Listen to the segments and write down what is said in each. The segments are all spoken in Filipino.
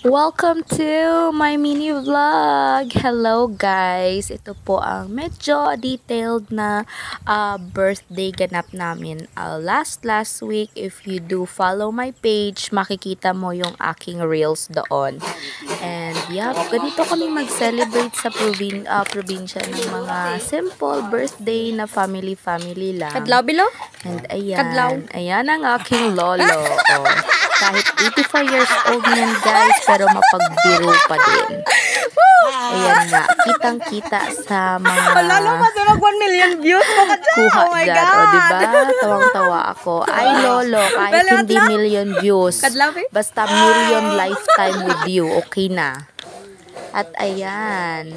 Welcome to my mini vlog! Hello guys! Ito po ang medyo detailed na birthday ganap namin last week. If you do follow my page, makikita mo yung aking reels doon. And yeah, ganito kami mag-celebrate sa probinsya ng mga simple birthday na family lang. Kadlaw bilo? And ayan ang aking lolo. Kahit 85 years old yan guys, pero mapagbiro pa din. Ayan nga, kitang-kita sa mga Lalo kasi mag 1 million views mo ka dyan. kuha Oh my dyan. God. O diba? Tawang-tawa ako. Ay lolo, kahit hindi million views, basta million lifetime with you, okay na. At ayan,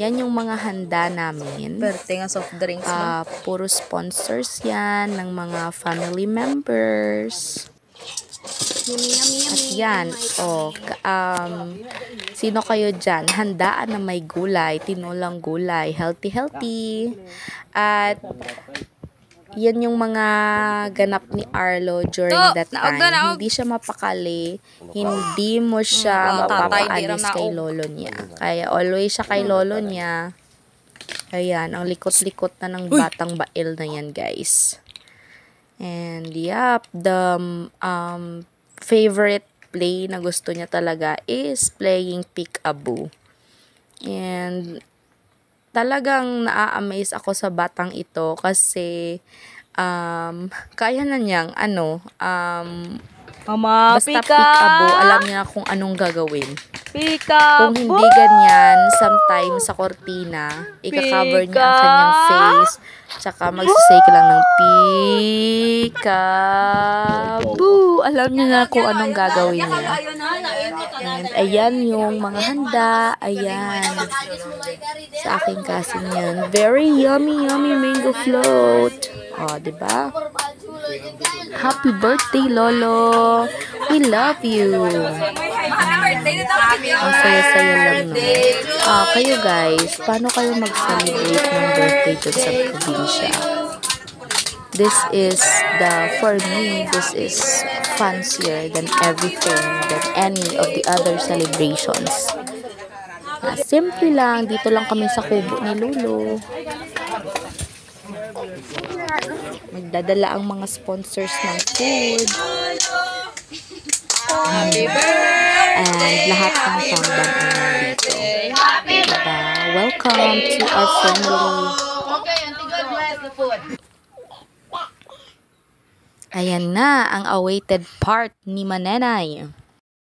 yan yung mga handa namin. Birthday nga soft drinks mo. Puro sponsors yan ng mga family members. At yan, sino kayo dyan? Handaan na may gulay, tinulang gulay, healthy. At yan yung mga ganap ni Arlo during that time. Hindi siya mapakali, hindi mo siya mapapaalis kay lolo niya. Kaya always siya kay lolo niya. Ayan, ang likot-likot na ng batang bail na yan guys. And yep, the favorite play na gusto niya talaga is playing peek-a-boo. And talagang naa-amaze ako sa batang ito kasi kaya na niyang Mama, basta peek-a-boo, alam niya kung anong gagawin. Peek-a-boo! Kung hindi ganyan, sometimes sa kortina, ika-cover niya ang kanyang face, tsaka magsisay ka lang ng peek-a-boo. Alam niya na kung anong gagawin niya. And ayan yung mga handa. Ayan. Sa aking kasing yan. Very yummy mango float. O, diba? Happy birthday, Lolo! We love you! Ang saya-saya lang, no? Kayo guys, paano kayo mag-celebrate ng birthday dyan sa probinsya? For me, this is fancier than everything, than any of the other celebrations. Simple lang, dito lang kami sa kubo ni Lolo. Magdadala ang mga sponsors ng food. And lahat ng samban ay nandito. Diba? Welcome to our family. Ayan na ang awaited part ni Manenay.